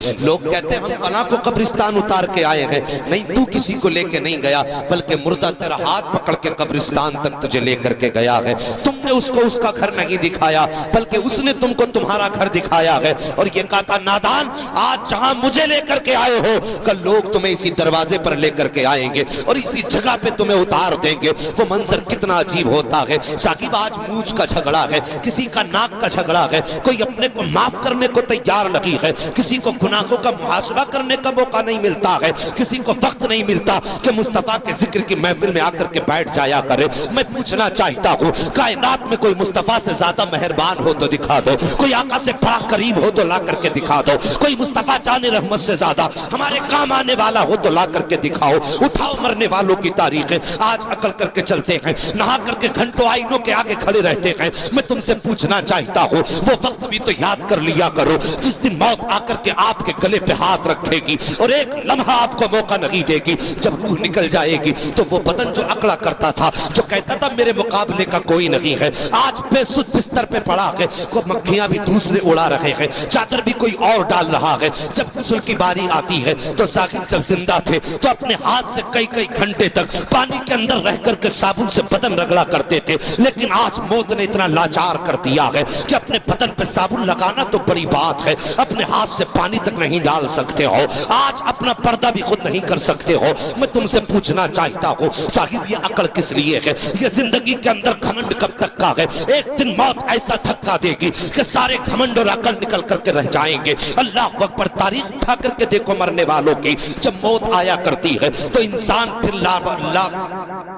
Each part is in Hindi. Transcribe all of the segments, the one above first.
लोग कहते हैं हम फला को कब्रिस्तान उतार के आए हैं। नहीं, तू किसी को लेके नहीं गया, बल्कि मुर्दा तेरा हाथ पकड़ के कब्रिस्तान तक तुझे लेकर के गया है। तुमने उसको उसका घर नहीं दिखाया, बल्कि उसने तुमको तुम्हारा घर दिखाया है और ये कहा था, नादान, आज जहां मुझे लेकर के आए हो, कल लोग तुम्हें इसी दरवाजे पर लेकर के आएंगे और इसी जगह पे तुम्हें उतार देंगे। वो मंजर कितना अजीब होता है। साकिब, आज मूंछ का झगड़ा है, किसी का नाक का झगड़ा है, कोई अपने को माफ करने को तैयार नहीं है, किसी को गुनाहों का मुहासबा करने का मौका नहीं मिलता है, किसी को वक्त नहीं मिलता कि मुस्तफा के जिक्र की महफिल में आकर के बैठ जाया करे। मैं पूछना चाहता हूँ, कायनात में कोई मुस्तफा से ज्यादा मेहरबान हो तो दिखा दो, कोई आका से बड़ा करीब हो तो ला करके दिखा दो, कोई मुस्तफा जाने रहमत से ज्यादा हमारे काम आने वाला हो तो ला करके दिखाओ। उठाओ मरने वालों की तारीखें, आज अकल करके चलते हैं, नहा करके घंटों आईनों के आगे खड़े रहते हैं। मैं तुमसे पूछना चाहता हूँ, वो वक्त भी तो याद कर लिया करो जिस दिन मौत आकर के आपके गले पे हाथ रखेगी और एक लम्हा आपको मौका नहीं देगी। जब रूह निकल जाएगी तो वो बदन जो अकड़ा करता था, जो कहता था मेरे मुकाबले का कोई नहीं है, आज बेसुध बिस्तर पे पड़ा है, को मक्खियां भी दूसरे उड़ा रहे हैं, चादर भी कोई और डाल रहा है। जब गुस्ल की बारी आती है तो साकिब जब जिंदा थे तो अपने हाथ से कई कई घंटे तक पानी के अंदर रह करके साबुन से बदन रगड़ा करते थे, लेकिन आज मौत ने इतना लाचार कर दिया है कि अपने बदन पे साबुन लगाना तो बड़ी बात है, अपने हाथ से पानी तक नहीं डाल सकते हो, आज अपना पर्दा भी खुद नहीं कर सकते हो। मैं तुमसे पूछना चाहता हूँ साहिब, ये अकल किस लिए है? ये जिंदगी के अंदर घमंड कब तक का है? एक दिन मौत ऐसा धक्का देगी कि सारे घमंड और अकल निकल करके रह जाएंगे। अल्लाह अकबर, तारीख उठा करके देखो मरने वालों की, जब मौत आया करती है तो इंसान फिर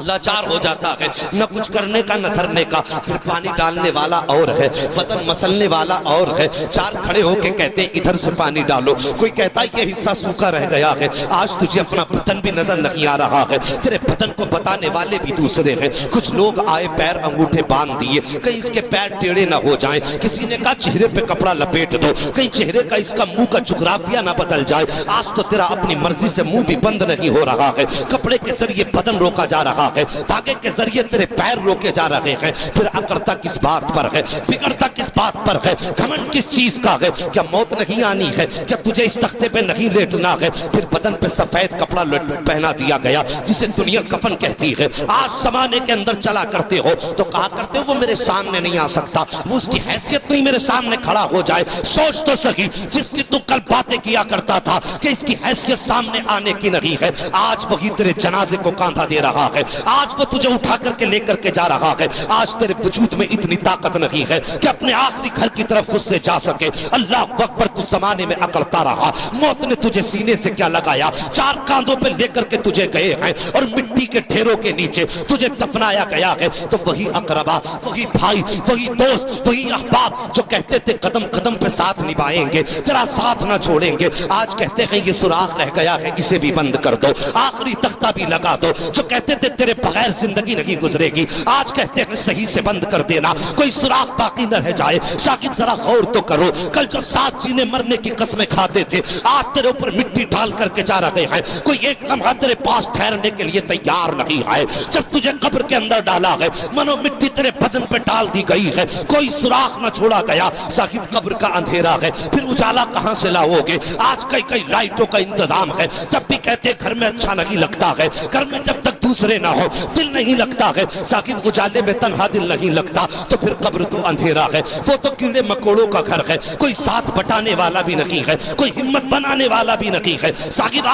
लाचार हो जाता है, न कुछ करने का न धरने का। फिर पानी डालने वाला और है, बदन मसलने वाला और है, चार खड़े होके कहते इधर से पानी डालो, कोई कहता ये हिस्सा सूखा रह गया है, आज तुझे अपना बदन भी नजर नहीं आ रहा है, तेरे बदन को बताने वाले भी दूसरे हैं। कुछ लोग आए, पैर अंगूठे बांध दिए, कहीं इसके पैर टेढ़े ना हो जाएं, किसी ने कहा चेहरे पे कपड़ा लपेट दो, कहीं चेहरे का इसका मुंह का जुगराफिया ना बदल जाए। आज तो तेरा अपनी मर्जी से मुंह भी बंद नहीं हो रहा है, कपड़े के जरिए बदन रोका जा रहा है, धागे के जरिए तेरे पैर रोके जा रहे हैं। फिर अकड़ता किस बात पर है, बिगड़ता किस बात पर है, घमंड किस चीज का है? क्या मौत नहीं आनी है? क्या तुझे इस तख्ते पे नहीं लेटना है? फिर बदन पे सफेद कपड़ा पहना दिया गया जिसे दुनिया कफन कहती है। आज जमाने के अंदर चला करते हो तो कहा करते हो वो मेरे सामने नहीं आ सकता, वो उसकी हैसियत नहीं मेरे सामने खड़ा हो जाए। सोच तो सही, जिसकी तू कल बातें किया करता था कि इसकी हैसियत सामने आने की नहीं है, आज वही तेरे जनाजे को कांधा दे रहा है, आज वो तुझे उठा करके लेकर के जा रहा है। आज तेरे वजूद में इतनी ताकत नहीं है कि अपने आखिरी घर की तरफ खुद से जा सके। अल्लाह अकबर, तू जमाने में अकड़ता रहा, मौत ने तुझे सीने से क्या लगाया, चार कांधों पे लेकर के तुझे गए हैं और मिट्टी के ढेरों के नीचे तुझे दफनाया गया है। तो वही अकरबा, वही भाई, वही दोस्त, वही अहबाब जो कहते थे कदम कदम पे साथ निभाएंगे, तेरा साथ ना छोड़ेंगे, आज कहते हैं ये सुराख रह गया है, इसे भी बंद कर दो, आखिरी तख्ता भी लगा दो। जो कहते थे तेरे बगैर जिंदगी नहीं गुजरेगी, आज कहते हैं सही से बंद कर देना, कोई सुराख बाकी न रह जाए। शाकिब जरा गौर तो करो, कल जो साथ जीने मरने की कसमें खाते थे, आज तेरे ऊपर मिट्टी डाल करके जा रहे हैं, कोई एक लम्हा तेरे पास ठहरने के लिए तैयार नहीं है। जब तुझे कब्र के अंदर डाला है, मनो मिट्टी तेरे बदन पे डाल दी गई है, कोई सुराख न छोड़ा गया। साहिब, कब्र का अंधेरा है, फिर उजाला कहां से लाओगे? आज कई कई लाइटों का इंतजाम है, तब भी कहते घर में अच्छा नहीं लगता है, घर में जब तक दूसरे ना हो दिल नहीं लगता है। साकिब, उजाले में तन्हा दिल नहीं लगता, तो फिर कब्र तो अंधेरा है, वो तो कीड़े मकोड़ों का घर है, कोई साथ बटाने वाला भी नहीं है, कोई हिम्मत बनाने वाला भी नहीं है। साकिब,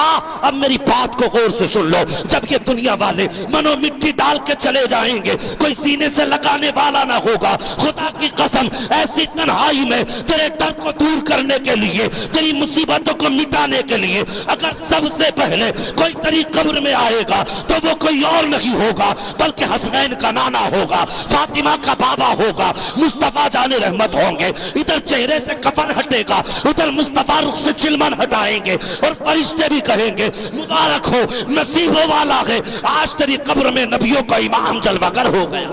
अब मेरी बात को गौर से सुन लो, जब ये दुनिया वाले मनो मिट्टी डाल के चले जाएंगे, कोई सीने से लगाने वाला ना होगा। खुदा की कसम, ऐसी तन्हाई में तेरे डर को दूर करने के लिए, तेरी मुसीबतों को मिटाने के लिए अगर सबसे पहले कोई तेरी कब्र में आएगा तो वो कोई और नहीं होगा बल्कि हसनैन का नाना होगा, फातिमा का बाबा होगा, मुस्तफा जाने रहमत होंगे। इधर चेहरे से कफन हटेगा, उधर मुस्तफा रुख से चिलमन हटाएंगे और फरिश्ते भी कहेंगे मुबारक हो, नसीबों वाला है, आज तेरी कब्र में नबियों का इमाम जलवागर हो गया।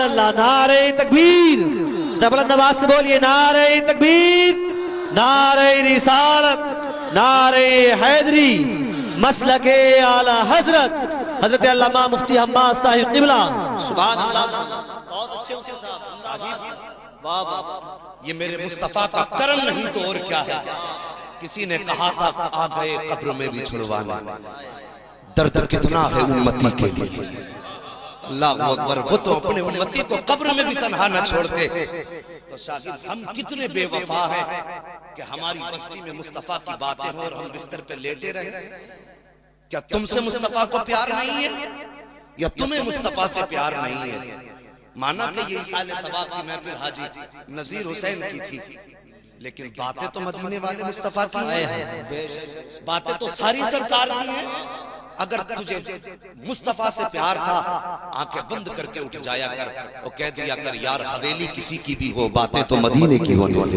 अल्लाह, नारे तकबीर, जबरदस्त आवाज से बोलिए, नारे तकबीर, नारे रिसालत, नारे हैदरी, मसलके आला हजरत हजरत अल्लामा मुफ्ती हम्माद साहिब क़िबला। सुभान अल्लाह, बहुत अच्छे मुफ्ती साहब, वाह वाह, ये मेरे मुस्तफा का करम नहीं तो और क्या है। किसी ने कहा था आ गए कब्र में भी छुड़वाना, दर्द कितना है उम्मती के लिए। अल्लाह अकबर, वो तो अपने उम्मती को कब्र में भी तन्हा न छोड़ते। तो शागिर्द हम कितने बेवफा हैं कि हमारी बस्ती में मुस्तफा की बातें हो और हम बिस्तर पे लेटे रहे। क्या तुमसे मुस्तफा को प्यार नहीं है या तुम्हें मुस्तफा से प्यार नहीं है? माना कि ये इसाले सवाब की महफिल हाजी नजीर हुसैन की थी, लेकिन बातें तो मदीने वाले मुस्तफा की हैं, बातें तो सारी सरकार की हैं। अगर तुझे मुस्तफा से प्यार था, आंखें बंद करके उठ जाया कर और कह दिया कर यार हवेली किसी की भी हो, बातें तो मदीने की होने वाली।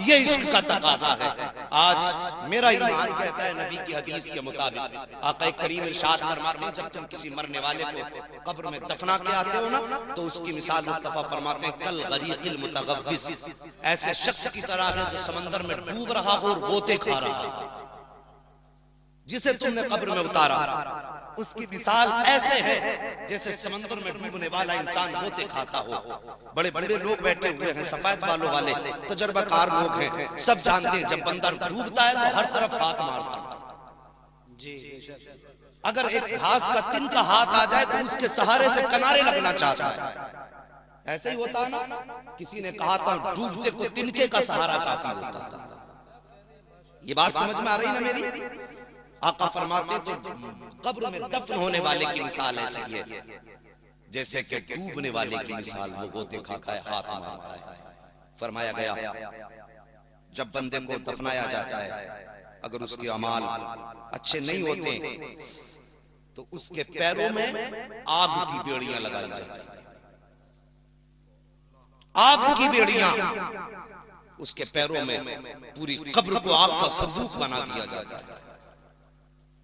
ये इश्क का तकाजा है। आज मेरा ईमान कहता है नबी की हदीस के मुताबिक, आका करीम इरशाद फरमाते हैं जब तुम किसी मरने वाले को कब्र में दफना के आते हो ना, तो उसकी मिसाल मुस्तफा फरमाते हैं कल गरीकिल मुतगव्विस, ऐसे शख्स की तरह है जो समंदर में डूब रहा हो और गोते खा रहा है। जिसे तुमने कब्र में उतारा उसकी मिसाल ऐसे है जैसे समंदर में डूबने वाला इंसान गोते खाता हो। बड़े बड़े लोग बैठे हुए हैं, सफेद बालों वाले तजर्बाकार लोग हैं, सब जानते हैं जब बंदा डूबता है तो हर तरफ हाथ मारता है जी। अगर एक घास का तिनका हाथ आ जाए तो उसके सहारे से किनारे लगना चाहता है। ऐसे ही होता है ना, किसी ने कहा था डूबते को तिनके का सहारा काफी होता है। ये बात समझ में आ रही ना मेरी? आका फरमाते तो कब्र में दफन होने वाले की मिसाल ऐसी है जैसे कि डूबने वाले की मिसाल, वो गोते खाता है, हाथ मारता है। फरमाया गया जब बंदे को दफनाया जाता है, अगर उसके अमाल अच्छे नहीं होते तो उसके पैरों में आग की बेड़ियां लगाई जाती है। आग की बेड़ियां उसके पैरों में, पूरी कब्र को आग का संदूक बना दिया जाता है।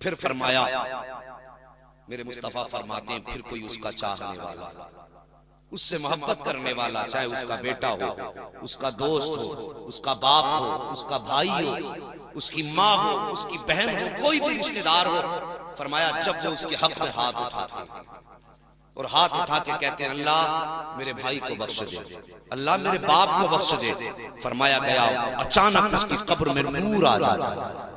फिर फरमाया मेरे मुस्तफा फरमाते हैं फिर कोई उसका चाहने वाला, उससे मोहब्बत करने वाला, चाहे उसका बेटा हो, उसका दोस्त हो, उसका बाप हो, उसका भाई हो, उसकी माँ हो, उसकी बहन हो, कोई भी रिश्तेदार हो, फरमाया जब वो उसके हक में हाथ उठाते और हाथ उठा के कहते हैं अल्लाह मेरे भाई को बख्श दे, अल्लाह मेरे बाप को बख्श दे, फरमाया गया अचानक उसकी कब्र में नूर आ जाता है।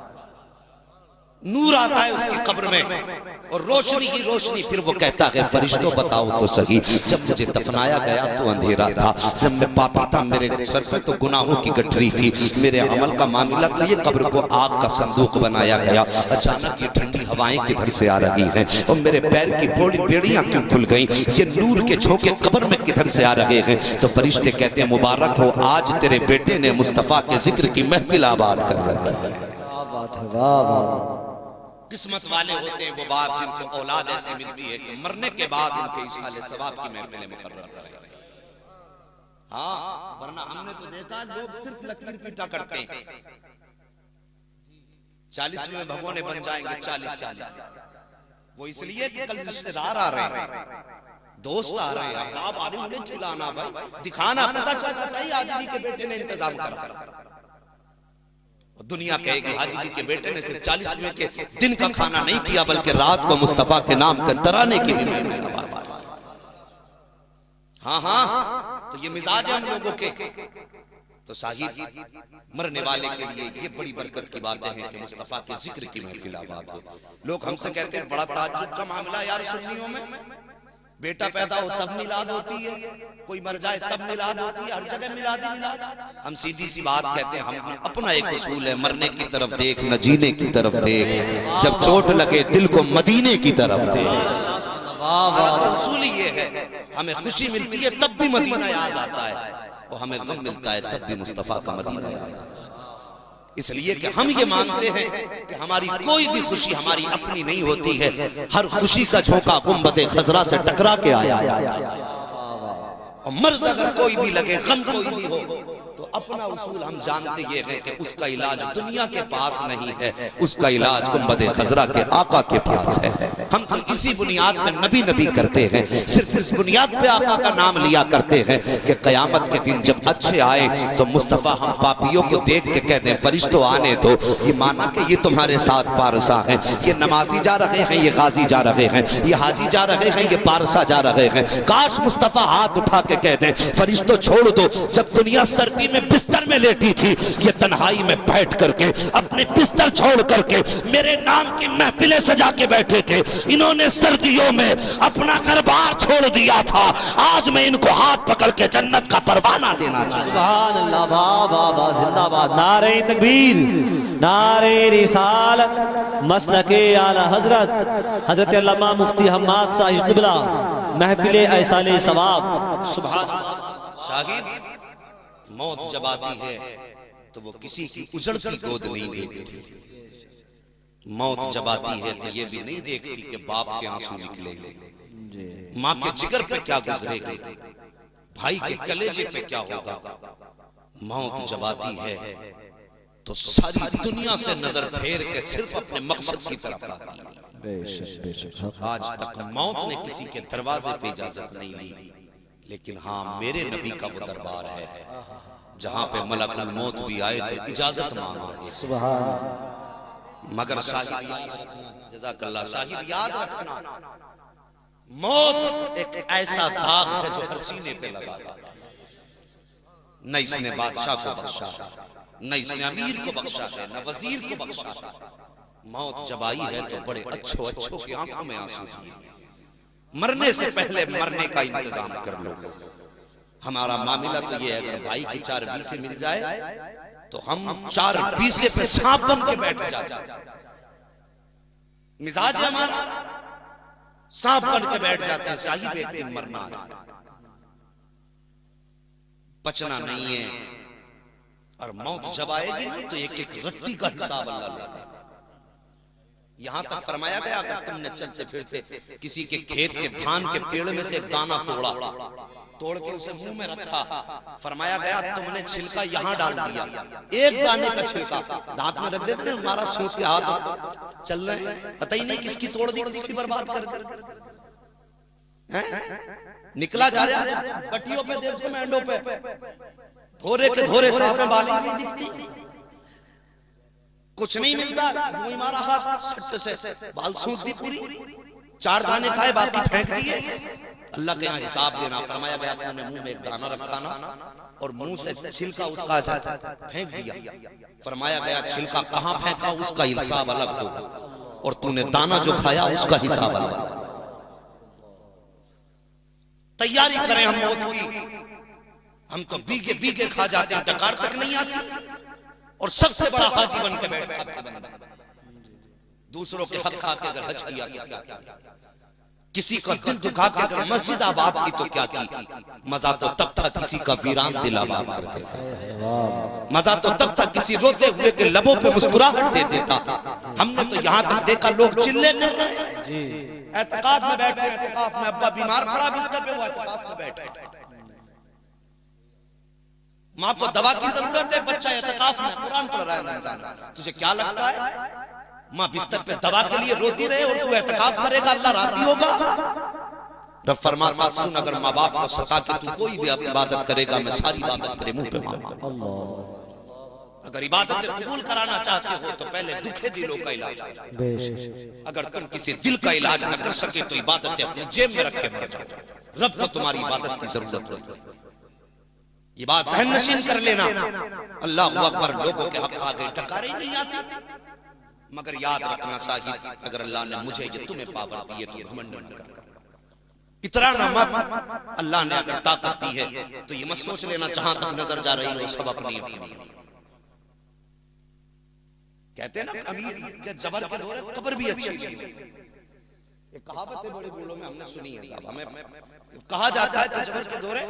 नूर आता है उसकी कब्र में और रोशनी ही रोशनी। फिर वो कहता है फरिश्तों बताओ तो सही, जब मुझे दफनाया गया तो अंधेरा था, जब मैं पापी था मेरे सर पे तो गुनाहों की गठरी थी, मेरे अमल का मामला था, ये कब्र को आग का संदूक बनाया गया। अचानक ये ठंडी हवाएं किधर से आ रही हैं और मेरे पैर की बड़ी बेड़ियां क्यों खुल गई, ये नूर के झोंके कब्र में किधर से आ रहे हैं? तो फरिश्ते कहते हैं मुबारक हो, आज तेरे बेटे ने मुस्तफा के जिक्र की महफिल आबाद कर रखी है। किस्मत वाले होते हैं वो बाप जिनको औलाद ऐसी मिलती है कि मरने के बाद उनके इशाले सवाब की महफिलें मुकर्रर करें। हाँ, वरना हमने तो देखा लोग सिर्फ लकीर पीटा करते हैं। 40 में भगोने बन जाएंगे 40-40। वो इसलिए कि कल रिश्तेदार आ रहे हैं, दोस्त आ रहे हैं, आप आ रहे उन्हें खिलाना भाई, दिखाना, पता चलना चाहिए हाजी जी के बेटे ने इंतजाम करा। दुनिया कहेगी हाजी जी के बेटे ने सिर्फ 40वें के दिन का खाना नहीं किया बल्कि रात को मुस्तफा के नाम के तराने की भी महफिल आबाद की। हाँ हाँ, तो ये मिजाज है हम लोगों के। तो साहिब मरने वाले के लिए ये बड़ी बरकत की बातें हैं कि मुस्तफा के जिक्र की महफिल आबाद हो। लोग हमसे कहते हैं बड़ा ताज्जुब का मामला यार सुन्नियों में, बेटा पैदा हो तब मिलाद होती है, कोई मर जाए तब मिलाद होती है, हर जगह मिलाद ही मिलाद। हम सीधी सी बात कहते हैं, हम अपना एक उसूल है, मरने की तरफ देख न जीने की तरफ देख, जब चोट लगे दिल को मदीने की तरफ देख। हमारा उसूल ही ये है, हमें खुशी मिलती है तब भी मदीना याद आता है और हमें गम मिलता है तब भी मुस्तफा का मदीना याद आता है। इसलिए कि हम ये मानते हैं कि हमारी कोई भी खुशी हमारी अपनी नहीं होती है, हर खुशी का झोंका गुंबदे खजरा से टकरा के आया और मर्ज अगर कोई भी लगे, गम कोई भी हो, तो अपना उसूल हम जानते ये है कि उसका इलाज दुनिया के पास नहीं है, उसका इलाज गुंबदे खजरा के आका के पास है। हम तो इसी बुनियाद पर नबी नबी करते हैं, सिर्फ इस बुनियाद पे आका का नाम लिया करते हैं कि कयामत के दिन जब अच्छे आए तो मुस्तफा हम पापियों को देख के कहते हैं फरिश्तों आने दो, ये माना कि ये तुम्हारे साथ पारसा है, ये नमाजी जा रहे हैं, ये गाजी जा रहे हैं, ये हाजी जा रहे हैं, ये पारसा जा रहे हैं। काश मुस्तफा हाथ उठा के कहते हैं फरिश्तों छोड़ दो, जब दुनिया सर्दी में बिस्तर में लेटी थी, ये तन्हाई में बैठ करके अपने बिस्तर छोड़ करके मेरे नाम की महफिलें सजा के बैठे थे। इन्होंने सर्दियों में अपना घर बार छोड़ दिया था। आज मैं इनको हाथ पकड़ के जन्नत का परवाना देना चाहता हूं। सुभान अल्लाह, वाह वाह वाह, जिंदाबाद। नारे तकबीर, नारे रिसालत, मसलके आला हजरत हजरत अल्लामा मुफ्ती हम्माद साहिब क़िबला, महफिल ऐसाले सवाब। सुभान अल्लाह। साहिब, मौत जब आती है तो वो किसी की उजड़ती गोद नहीं देखती। मौत जब आती है तो ये भी नहीं देखती कि बाप के आंसू निकलेंगे, माँ के जिगर पे क्या गुजरेगी, भाई के कलेजे पे क्या होगा। मौत जब आती है तो सारी दुनिया से नजर फेर के सिर्फ अपने मकसद की तरफ आती है। बेशक बेशक। आज तक मौत ने किसी के दरवाजे पे इजाजत नहीं ली, लेकिन हाँ, मेरे नबी का वो दरबार है जहां पे मलकुल मौत भी आए तो इजाजत मांग रहे। सुभान अल्लाह। मगर साहिब याद रखना, जज़ाकल्लाह साहिब, याद रखना, मौत एक ऐसा दाग है जो हर सीने पे लगा है। न इसने बादशाह को बख्शा है, न इसने अमीर को बख्शा है, न वजीर को बख्शा है। मौत जब आई है तो बड़े अच्छों अच्छों की आंखों में आंसू दिए। मरने से पहले मरने का इंतजाम कर लो। हमारा मामला तो ये है, अगर भाई की 4 बीसे मिल जाए तो हम 4 बीसे पे सांप बन के बैठ जाते हैं। मिजाज है हमारा, सांप बन के बैठ जाते हैं। साहिब, एक दिन मरना है, बचना नहीं है। और मौत जब आएगी ना तो एक एक रत्ती का हिसाब अल्लाह लेगा। यहां तक फरमाया गया, अगर तुमने चलते फिरते किसी के खेत के धान के पेड़ में से एक दाना तोड़ा, तोड़ के उसे मुंह में रखा, फरमाया गया तुमने छिलका यहां डाल दिया, एक दाने का छिलका दांत में रख देते ना, हमारा सूत के हाथ चल रहे हैं, पता ही नहीं किसकी तोड़ दी, किसकी बर्बाद कर दी। निकला जा रहा पट्टियों पे, देखो मेंढों पे, धोरे के धोरे साफे बाली नहीं दिखती, कुछ नहीं मिलता, वही मारा हाथ सट्ट से बाल सूत दी पूरी, 4 दाने खाए बाकी फेंक दिए। अल्लाह के यहाँ हिसाब देना। फरमाया गया तुमने मुंह में एक दाना रखा ना और मुंह से छिलका उसका फेंक दिया, फरमाया गया छिलका कहाँ फेंका उसका हिसाब अलग होगा, और तूने दाना जो खाया उसका हिसाब अलग। तैयारी करें हम मौत की। हम तो बीगे बीगे खा जाते हैं, डकार तक नहीं आती, और सबसे बड़ा हाजी बन के बैठा बंदा। दूसरों के हक खा के अगर हज किया तो क्या किया, किसी का दिल दुखा के अगर मस्जिद आबाद की तो क्या की। मजा तो तब था किसी का वीरान दिल आबाद कर देता, मजा तो तब था किसी रोते हुए के लबों पे मुस्कुराहट दे देता। हमने तो यहाँ तक देखा लोग चिल्ले कर रहे हैं जी, एतकाफ में बैठे हैं, एतकाफ में अब्बा बीमार पड़ा बिस्तर पे, वो एतकाफ में बैठे। माँ को दवा की जरूरत है, बच्चा एतकाफ में कुरान पढ़ रहा है रमजान, तुझे क्या लगता है माँ बिस्तर पे दवा के लिए रोती रहे और तू एतकाफ करेगा, अल्लाह राजी होगा? रब फरमाता सुन, अगर माँ बाप को सता के तू कोई भी इबादत करेगा, मैं सारी इबादत तेरे मुंह पे मांगूंगा। अगर इबादत कबूल कराना चाहते हो तो पहले दुखे दिलों का इलाज करो। अगर तुम किसी दिल का इलाज न कर सके तो इबादत अपने जेब में रख के मर जाओ। रब को तुम्हारी इबादत की जरूरत है, ये बात जहन नशीन कर लेना। अल्लाह अकबर, लोगों के हक आगे टकारे नहीं आती। मगर याद रखना साहिब, अगर अल्लाह ने मुझे ये तुम्हें पावर दी है तो घमंड न करना, इतराना मत। अल्लाह ने अगर ताकत दी है तो ये मत सोच लेना जहां तक नजर जा रही हो सब अपनी अपनी। कहते हैं ना अमीर के जबर के दौरे कब्र भी अच्छी नहीं है, ये कहावत है बड़े बोलों में हमने सुनी है साहब। हमें कहा जाता है कि जबर के दौरे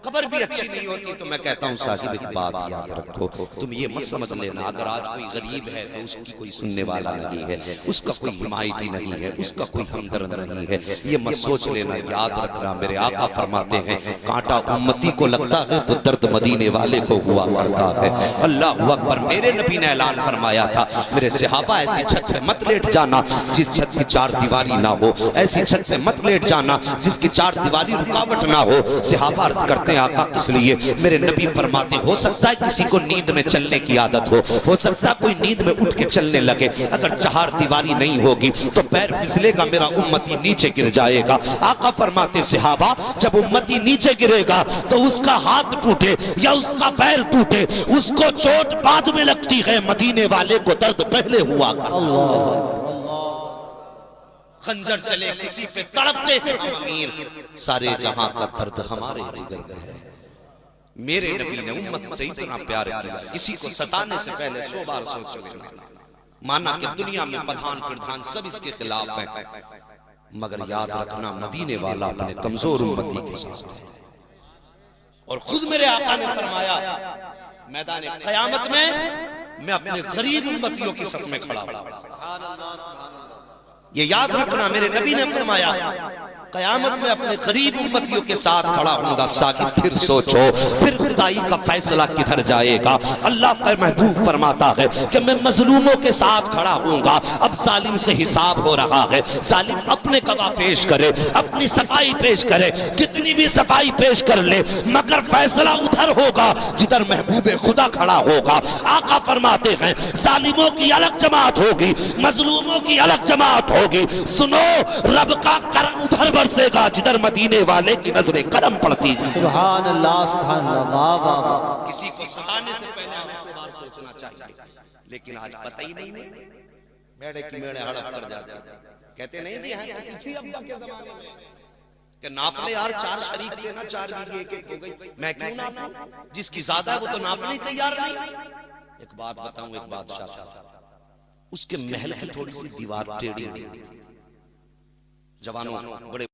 कब्र भी अच्छी नहीं होती। तो मैं कहता हूँ साहिब एक बात याद रखो, तुम ये मत समझ लेना अगर आज कोई गरीब है तो उसकी कोई सुनने वाला नहीं है, उसका कोई हिमायती नहीं है, उसका कोई हमदर्द नहीं है, ये मत सोच लेना। याद रखना मेरे आका फरमाते हैं कांटा उम्मती को लगता है तो दर्द मदीने वाले को हुआ करता है। अल्लाह अकबर। मेरे नबी ने ऐलान फरमाया था मेरे सहाबा ऐसी छत पे मत लेट जाना जिस छत की 4 दीवारी ना हो, हो, ऐसी छत पे मत लेट जाना जिसकी चार दीवारी रुकावट ना हो। सहाबा अर्ज करते हैं आका किस लिए? मेरे नबी फरमाते हो सकता है किसी को नींद में चलने की आदत हो सकता है कोई नींद में उठ के चलने लगे, अगर चार दीवारी नहीं होगी तो पैर फिसलेगा, मेरा उम्मती नीचे गिर जाएगा। आका फरमाते सहाबा जब उम्मती नीचे गिरेगा तो उसका हाथ टूटे या उसका पैर टूटे, उसको चोट बाद में लगती है, मदीने वाले को दर्द पहले हुआ। खंजर चले किसी पे तड़पते हैं हम अमीर, सारे जहां का दर्द हमारे जिगर में है। मेरे नबी ने उम्मत से इतना प्यार किया, किसी को सताने से पहले 100 बार सोच लेना। माना कि दुनिया में प्रधान प्रधान सब इसके खिलाफ है, मगर याद रखना मदीने वाला अपने कमजोर उम्मती के साथ है। और खुद मेरे आका ने फरमाया मैदान क़यामत में मैं अपने गरीब उम्मतियों की सफ में खड़ा हूं। ये याद रखना, मेरे नबी ने फरमाया क़यामत में अपने गरीब उम्मतियों के साथ खड़ा होगा। साकिब फिर सोचो, फिर खुदाई का फैसला किधर जाएगा? अल्लाह का महबूब फरमाता है कि मैं मजलूमों के साथ खड़ा होऊंगा। अब जालिम से हिसाब हो रहा है, जालिम अपने गवाह पेश करे, अपनी सफाई पेश करे, कितनी भी सफाई पेश कर ले, मगर फैसला उधर होगा जिधर महबूब खुदा खड़ा होगा। आका फरमाते हैं जालिमों की अलग जमात होगी, मजलूमों की अलग जमात होगी। सुनो, रब का करम उधर बरसेगा जिधर मदीने वाले की नजरें करम पड़ती। सुभान अल्लाह, सुभान अल्लाह, वाह वाह वाह। किसी को सताने से पहले हमें 100 बार सोचना चाहिए, लेकिन आज पता ही नहीं है, मेड़े की मेड़े हड़प कर जाते हैं। कहते नहीं थे हैं पिछली अब्बा के जमाने में कि नाप ले यार, 4 शरीक थे ना, 4 बीघे एक एक हो गई, मैं क्यों नापूं? जिसकी ज्यादा है वो तो नापने ही तैयार नहीं। एक बात बताऊं, एक बादशाह था, उसके महल की थोड़ी सी दीवार टेढ़ी हुई थी। जवानों, बड़े